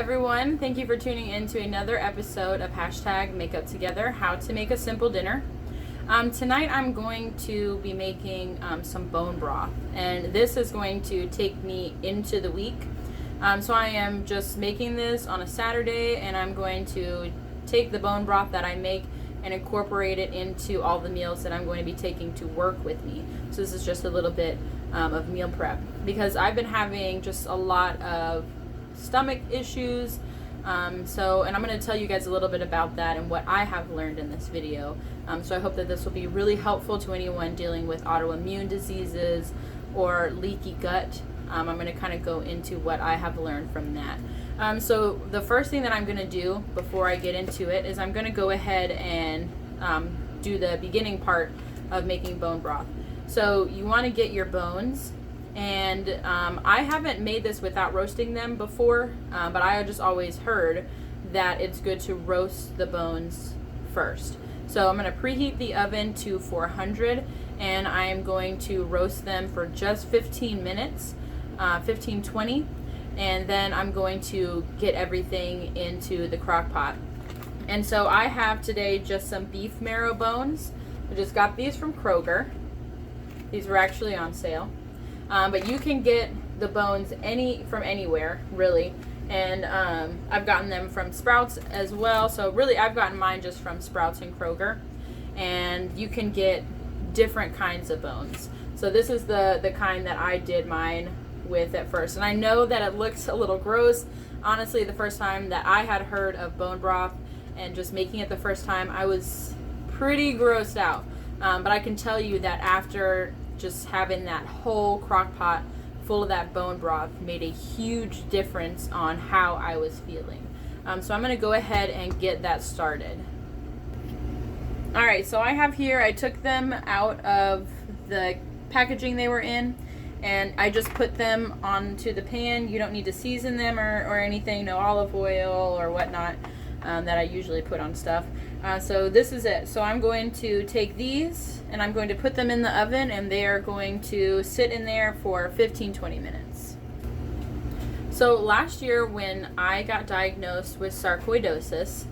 everyone. Thank you for tuning in to another episode of Hashtag Makeup Together, how to make a simple dinner. Tonight I'm going to be making some bone broth, and this is going to take me into the week. So I am just making this on a Saturday, and I'm going to take the bone broth that I make and incorporate it into all the meals that I'm going to be taking to work with me. So this is just a little bit of meal prep, because I've been having just a lot of stomach issues. And I'm going to tell you guys a little bit about that and what I have learned in this video. So I hope that this will be really helpful to anyone dealing with autoimmune diseases or leaky gut. I'm going to kind of go into what I have learned from that. So the first thing that I'm going to do before I get into it is I'm going to go ahead and do the beginning part of making bone broth. So you want to get your bones, and I haven't made this without roasting them before, but I just always heard that it's good to roast the bones first. So I'm going to preheat the oven to 400, and I am going to roast them for just 15 minutes, 15-20, and then I'm going to get everything into the crock pot. And so I have today just some beef marrow bones. I just got these from Kroger. These were actually on sale. But you can get the bones from anywhere, really. And I've gotten them from Sprouts as well. So really, I've gotten mine just from Sprouts and Kroger. And you can get different kinds of bones. So this is the kind that I did mine with at first. And I know that it looks a little gross. Honestly, the first time that I had heard of bone broth and just making it the first time, I was pretty grossed out. But I can tell you that after just having that whole crock pot full of that bone broth made a huge difference on how I was feeling. So I'm going to go ahead and get that started. Alright, so I have here, I took them out of the packaging they were in, and I just put them onto the pan. You don't need to season them or anything, no olive oil or whatnot that I usually put on stuff. So this is it. So I'm going to take these and I'm going to put them in the oven, and they are going to sit in there for 15-20 minutes. So last year when I got diagnosed with sarcoidosis,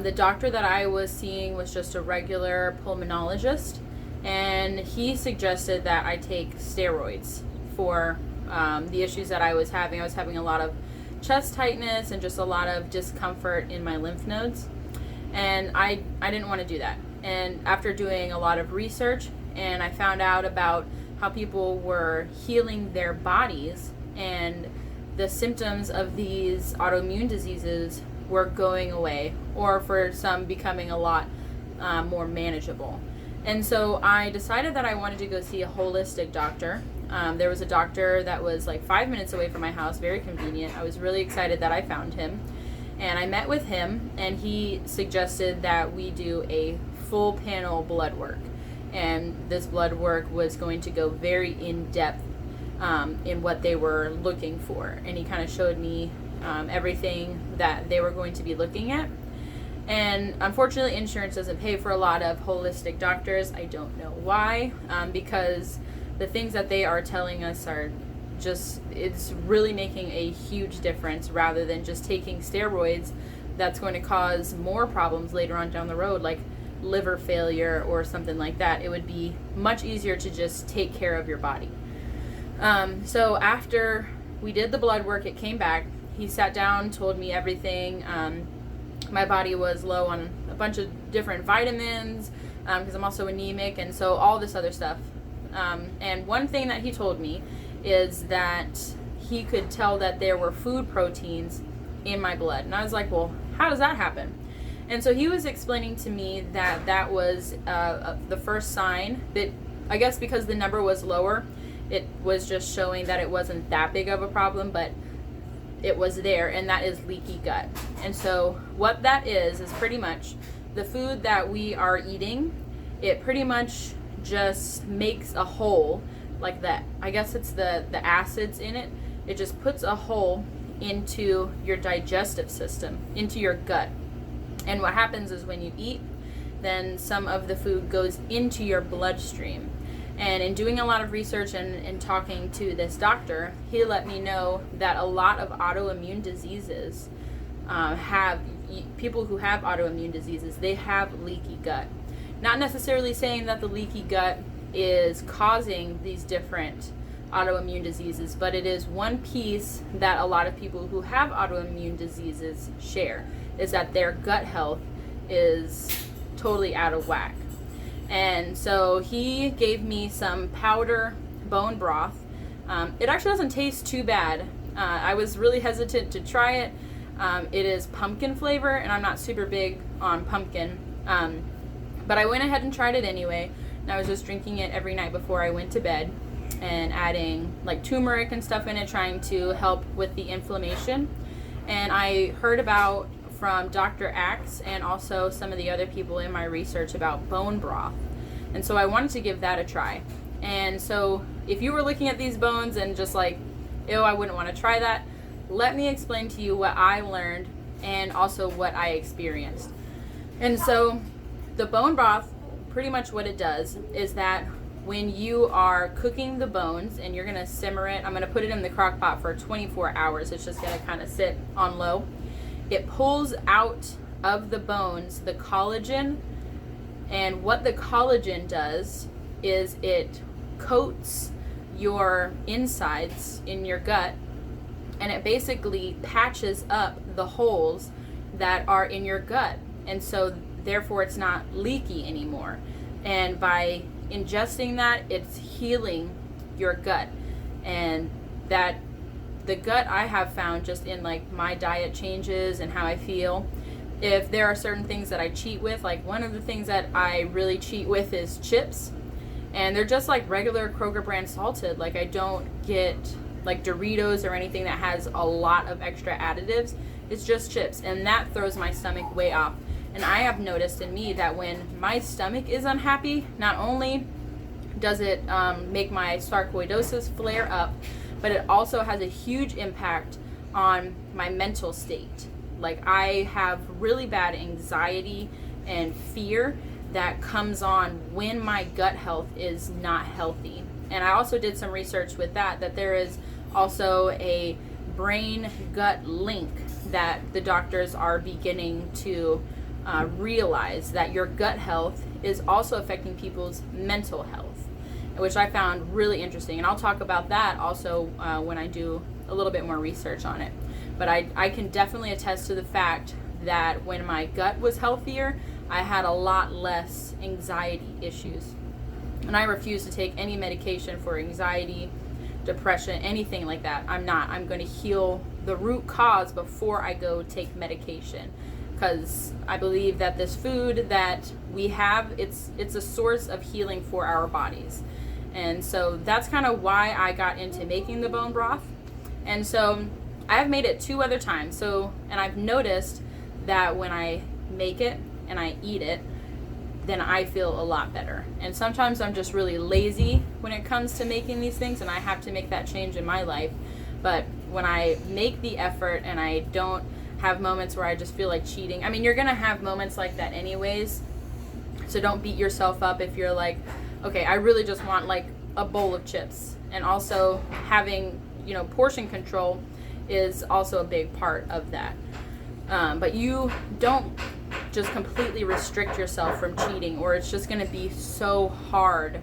the doctor that I was seeing was just a regular pulmonologist, and he suggested that I take steroids for the issues that I was having. I was having a lot of chest tightness and just a lot of discomfort in my lymph nodes. And I didn't want to do that. And after doing a lot of research, and I found out about how people were healing their bodies, and the symptoms of these autoimmune diseases were going away, or for some becoming a lot more manageable. And so I decided that I wanted to go see a holistic doctor. There was a doctor that was like 5 minutes away from my house, very convenient. I was really excited that I found him. And I met with him, and he suggested that we do a full panel blood work. And this blood work was going to go very in-depth in what they were looking for. And he kind of showed me everything that they were going to be looking at. And unfortunately, insurance doesn't pay for a lot of holistic doctors. I don't know why, because the things that they are telling us are just, it's really making a huge difference, rather than just taking steroids that's going to cause more problems later on down the road, like liver failure or something like that. It would be much easier to just take care of your body. So after we did the blood work, it came back. He sat down, told me everything. My body was low on a bunch of different vitamins, because I'm also anemic, and so all this other stuff. And one thing that he told me is that he could tell that there were food proteins in my blood. And I was like, well, how does that happen? And so he was explaining to me that that was the first sign that, I guess because the number was lower, it was just showing that it wasn't that big of a problem, but it was there, and that is leaky gut. And so what that is pretty much the food that we are eating. It pretty much just makes a hole like that. I guess it's the acids in it. It just puts a hole into your digestive system, into your gut. And what happens is when you eat, then some of the food goes into your bloodstream. And in doing a lot of research and talking to this doctor, he let me know that a lot of autoimmune diseases people who have autoimmune diseases, they have leaky gut. Not necessarily saying that the leaky gut is causing these different autoimmune diseases, but it is one piece that a lot of people who have autoimmune diseases share, is that their gut health is totally out of whack. And so he gave me some powder bone broth. It actually doesn't taste too bad. I was really hesitant to try it. It is pumpkin flavor, and I'm not super big on pumpkin. But I went ahead and tried it anyway. And I was just drinking it every night before I went to bed and adding like turmeric and stuff in it, trying to help with the inflammation. And I heard about from Dr. Axe and also some of the other people in my research about bone broth. And so I wanted to give that a try. And so if you were looking at these bones and just like, ew, I wouldn't want to try that, let me explain to you what I learned and also what I experienced. And so the bone broth, pretty much what it does is that when you are cooking the bones and you're going to simmer it, I'm going to put it in the crock pot for 24 hours. It's just going to kind of sit on low. It pulls out of the bones the collagen, and what the collagen does is it coats your insides in your gut, and it basically patches up the holes that are in your gut, and so therefore it's not leaky anymore. And by ingesting that, it's healing your gut. And that the gut, I have found just in like my diet changes and how I feel, if there are certain things that I cheat with, like one of the things that I really cheat with is chips, and they're just like regular Kroger brand salted. Like I don't get like Doritos or anything that has a lot of extra additives. It's just chips, and that throws my stomach way off. And I have noticed in me that when my stomach is unhappy, not only does it make my sarcoidosis flare up, but it also has a huge impact on my mental state. Like I have really bad anxiety and fear that comes on when my gut health is not healthy. And I also did some research with that there is also a brain gut link that the doctors are beginning to realize, that your gut health is also affecting people's mental health, which I found really interesting. And I'll talk about that also when I do a little bit more research on it. But I can definitely attest to the fact that when my gut was healthier, I had a lot less anxiety issues. And I refuse to take any medication for anxiety, depression, anything like that. I'm going to heal the root cause before I go take medication. Because I believe that this food that we have, it's a source of healing for our bodies. And so that's kind of why I got into making the bone broth. And so I've made it 2 other times. And I've noticed that when I make it and I eat it, then I feel a lot better. And sometimes I'm just really lazy when it comes to making these things, and I have to make that change in my life. But when I make the effort and I don't have moments where I just feel like cheating. I mean, you're gonna have moments like that anyways, so don't beat yourself up if you're like, okay, I really just want like a bowl of chips. And also having, portion control is also a big part of that. But you don't just completely restrict yourself from cheating, or it's just gonna be so hard,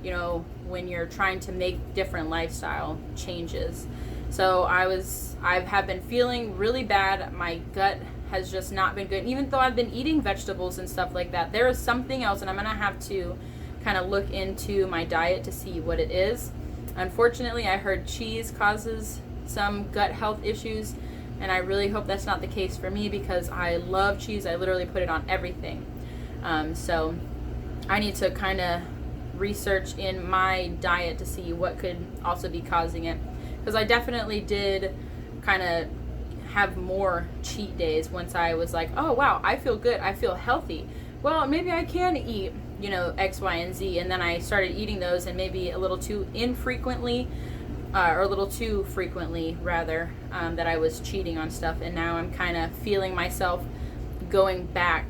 when you're trying to make different lifestyle changes. So I have been feeling really bad. My gut has just not been good. And even though I've been eating vegetables and stuff like that, there is something else, and I'm going to have to kind of look into my diet to see what it is. Unfortunately, I heard cheese causes some gut health issues, and I really hope that's not the case for me, because I love cheese. I literally put it on everything. So I need to kind of research in my diet to see what could also be causing it. Because I definitely did kind of have more cheat days once I was like, oh wow, I feel good, I feel healthy. Well, maybe I can eat, X, Y, and Z. And then I started eating those, and maybe a little too infrequently, or a little too frequently rather, that I was cheating on stuff. And now I'm kind of feeling myself going back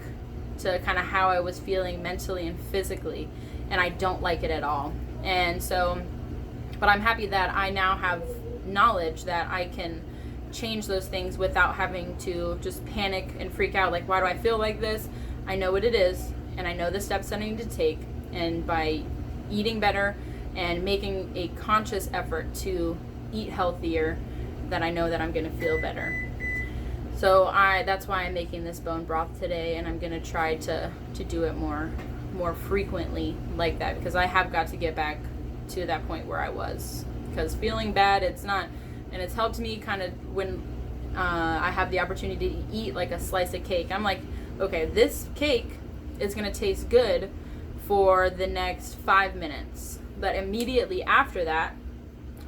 to kind of how I was feeling mentally and physically. And I don't like it at all. And so, but I'm happy that I now have knowledge that I can change those things without having to just panic and freak out. Like, why do I feel like this? I know what it is, and I know the steps that I need to take. And by eating better and making a conscious effort to eat healthier, that I know that I'm going to feel better. So that's why I'm making this bone broth today, and I'm going to try to do it more frequently like that, because I have got to get back to that point where I was, because feeling bad, it's not, and it's helped me kind of when I have the opportunity to eat like a slice of cake. I'm like, okay, this cake is going to taste good for the next 5 minutes, but immediately after that,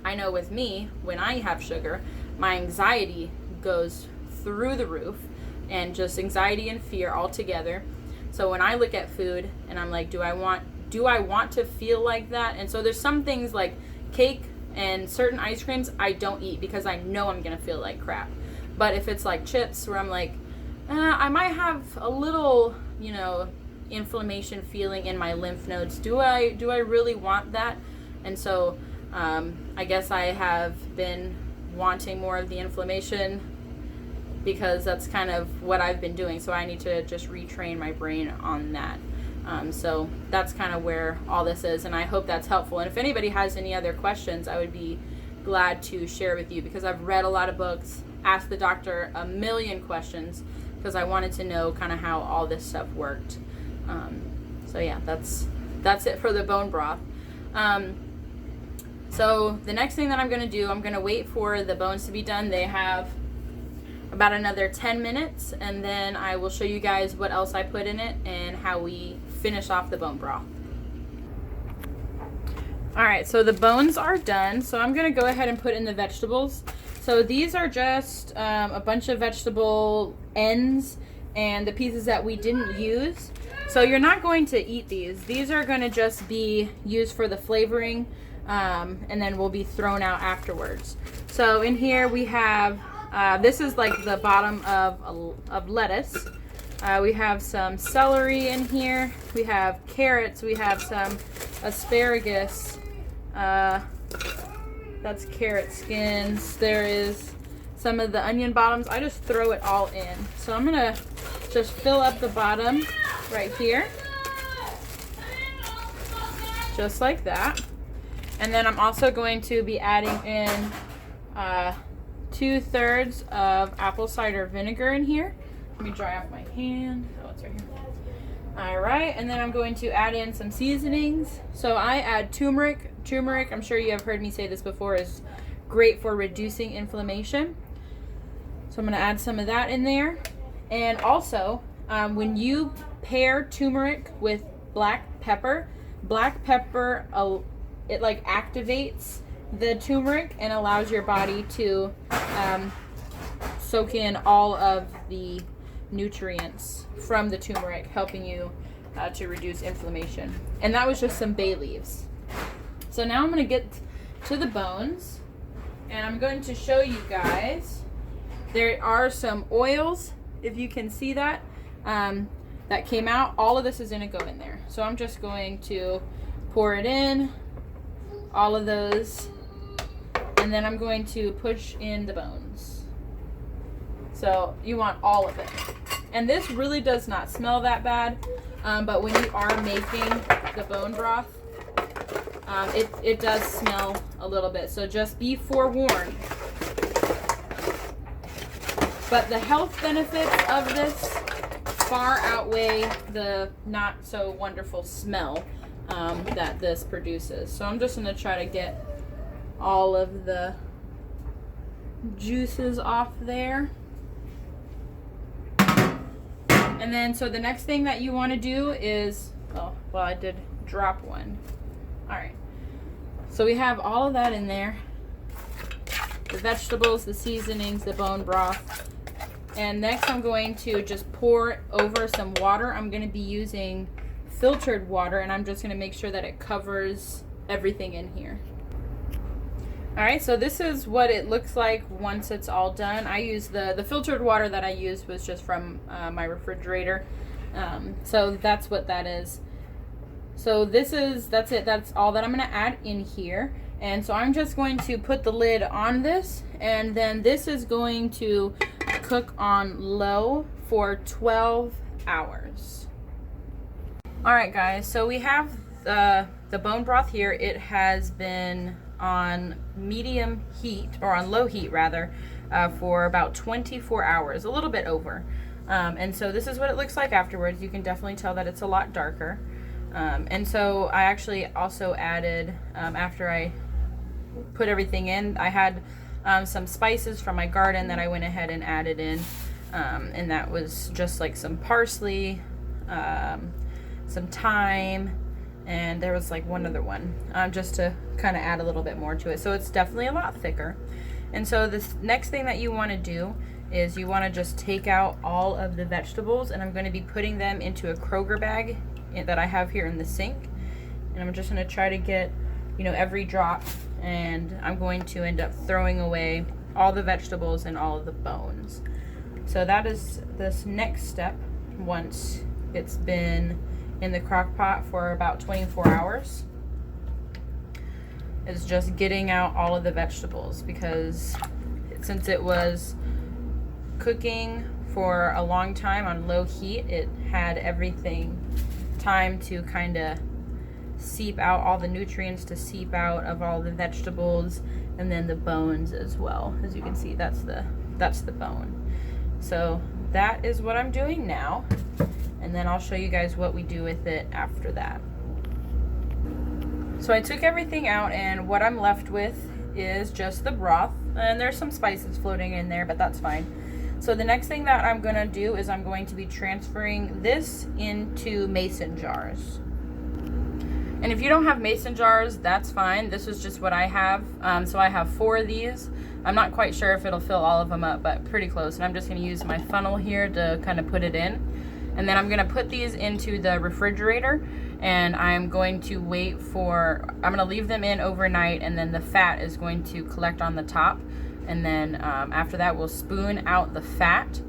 I know with me, when I have sugar, my anxiety goes through the roof, and just anxiety and fear all together. So when I look at food and I'm like, do I want to feel like that? And so there's some things like cake and certain ice creams I don't eat because I know I'm gonna feel like crap. But if it's like chips where I'm like, I might have a little, inflammation feeling in my lymph nodes. Do I really want that? And so I guess I have been wanting more of the inflammation, because that's kind of what I've been doing. So I need to just retrain my brain on that. So that's kind of where all this is, and I hope that's helpful. And if anybody has any other questions, I would be glad to share with you, because I've read a lot of books, asked the doctor a million questions, because I wanted to know kind of how all this stuff worked. So yeah, that's it for the bone broth. So the next thing that I'm going to do, I'm going to wait for the bones to be done. They have about another 10 minutes, and then I will show you guys what else I put in it and how we finish off the bone broth. Alright, so the bones are done, so I'm going to go ahead and put in the vegetables. So these are just a bunch of vegetable ends and the pieces that we didn't use. So you're not going to eat these. These are going to just be used for the flavoring, and then will be thrown out afterwards. So in here we have this is like the bottom of lettuce. We have some celery in here. We have carrots. We have some asparagus. That's carrot skins. There is some of the onion bottoms. I just throw it all in. So I'm going to just fill up the bottom right here. Just like that. And then I'm also going to be adding in 2/3 of apple cider vinegar in here. Let me dry off my hand. Oh, it's right here. All right, and then I'm going to add in some seasonings. So I add turmeric. Turmeric, I'm sure you have heard me say this before, is great for reducing inflammation. So I'm going to add some of that in there. And also, when you pair turmeric with black pepper, it like activates the turmeric and allows your body to soak in all of the nutrients from the turmeric, helping you to reduce inflammation. And that was just some bay leaves. So now I'm going to get to the bones, and I'm going to show you guys. There are some oils, if you can see that, that came out. All of this is going to go in there. So I'm just going to pour it in, all of those, and then I'm going to push in the bones. So you want all of it. And this really does not smell that bad, but when you are making the bone broth, it does smell a little bit. So just be forewarned. But the health benefits of this far outweigh the not so wonderful smell that this produces. So I'm just going to try to get all of the juices off there. And then, so the next thing that you want to do is, well, I did drop one. All right. So we have all of that in there. The vegetables, the seasonings, the bone broth. And next I'm going to just pour over some water. I'm going to be using filtered water, and I'm just going to make sure that it covers everything in here. All right, so this is what it looks like once it's all done. I use the filtered water that I used was just from my refrigerator. So that's what that is. So that's it. That's all that I'm gonna add in here. And so I'm just going to put the lid on this, and then this is going to cook on low for 12 hours. All right, guys, so we have the bone broth here. It has been on medium heat, or on low heat rather, for about 24 hours, a little bit over. And so this is what it looks like afterwards. You can definitely tell that it's a lot darker. And so I actually also added, after I put everything in, I had some spices from my garden that I went ahead and added in. And that was just like some parsley, some thyme, and there was like one other one, just to kind of add a little bit more to it. So it's definitely a lot thicker. And so this next thing that you want to do is you want to just take out all of the vegetables, and I'm going to be putting them into a Kroger bag that I have here in the sink. And I'm just going to try to get, you know, every drop, and I'm going to end up throwing away all the vegetables and all of the bones. So that is this next step once it's been in the crock pot for about 24 hours. Is just getting out all of the vegetables, because since it was cooking for a long time on low heat, it had everything time to kind of seep out, all the nutrients to seep out of all the vegetables, and then the bones as well. As you can see, that's the bone. So that is what I'm doing now, and then I'll show you guys what we do with it after that. So I took everything out, and what I'm left with is just the broth, and there's some spices floating in there, but that's fine. So the next thing that I'm going to do is I'm going to be transferring this into mason jars. And if you don't have mason jars, that's fine. This is just what I have. So I have 4 of these. I'm not quite sure if it'll fill all of them up, but pretty close. And I'm just going to use my funnel here to kind of put it in. And then I'm going to put these into the refrigerator, and I'm going to wait for, I'm going to leave them in overnight, and then the fat is going to collect on the top. And then after that, we'll spoon out the fat,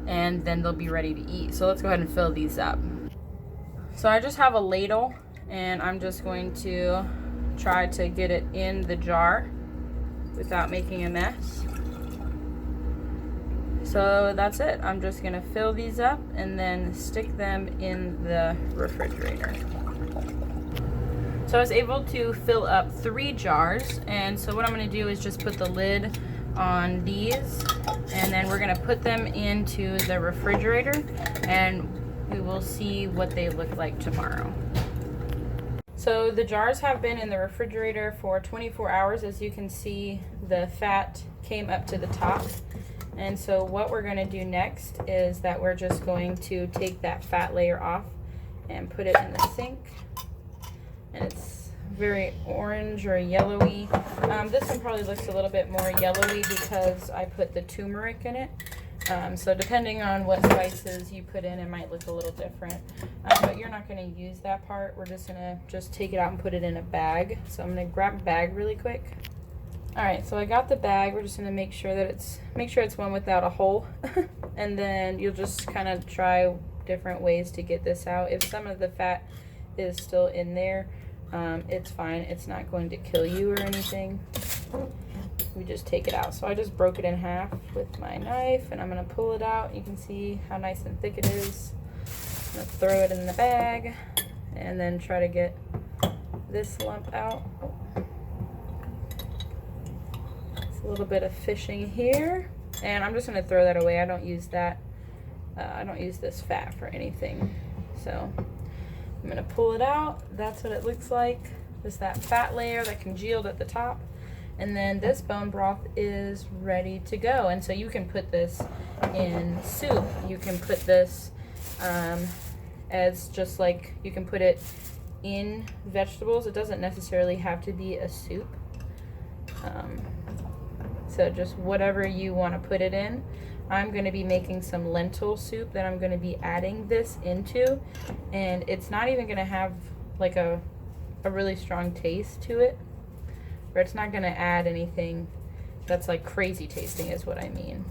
and then they'll be ready to eat. So let's go ahead and fill these up. So I just have a ladle, and I'm just going to try to get it in the jar without making a mess. So that's it. I'm just gonna fill these up and then stick them in the refrigerator. So I was able to fill up 3 jars, and so what I'm gonna do is just put the lid on these, and then we're gonna put them into the refrigerator, and we will see what they look like tomorrow. So the jars have been in the refrigerator for 24 hours. As you can see, the fat came up to the top. And so what we're going to do next is that we're just going to take that fat layer off and put it in the sink. And it's very orange or yellowy. This one probably looks a little bit more yellowy because I put the turmeric in it. So depending on what spices you put in, it might look a little different. But you're not going to use that part. We're just going to take it out and put it in a bag. So I'm going to grab a bag really quick. Alright, so I got the bag. We're just going to make sure it's one without a hole. And then you'll just kind of try different ways to get this out. If some of the fat is still in there, it's fine. It's not going to kill you or anything. We just take it out. So I just broke it in half with my knife, and I'm going to pull it out. You can see how nice and thick it is. I'm going to throw it in the bag and then try to get this lump out. A little bit of fishing here, and I'm just going to throw that away. I don't use that. I don't use this fat for anything. So I'm going to pull it out. That's what it looks like. Just that fat layer that congealed at the top. And then this bone broth is ready to go. And so you can put this in soup. You can put this as just like, you can put it in vegetables. It doesn't necessarily have to be a soup. So just whatever you want to put it in. I'm going to be making some lentil soup that I'm going to be adding this into. And it's not even going to have like a really strong taste to it. Or it's not going to add anything that's like crazy tasting is what I mean.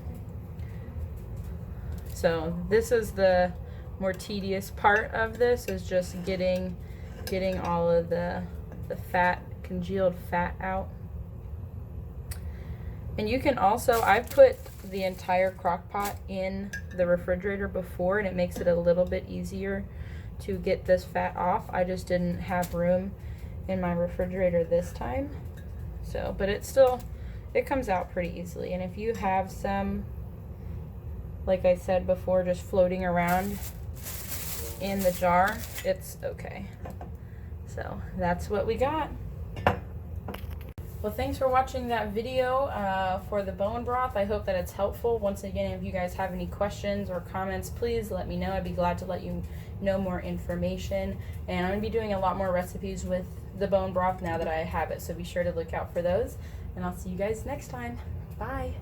So this is the more tedious part of this, is just getting getting all of the fat, congealed fat out. And you can also, I've put the entire crock pot in the refrigerator before, and it makes it a little bit easier to get this fat off. I just didn't have room in my refrigerator this time. So, but it comes out pretty easily. And if you have some, like I said before, just floating around in the jar, it's okay. So that's what we got. Well, thanks for watching that video for the bone broth. I hope that it's helpful. Once again, if you guys have any questions or comments, please let me know. I'd be glad to let you know more information. And I'm going to be doing a lot more recipes with the bone broth now that I have it, so be sure to look out for those. And I'll see you guys next time. Bye.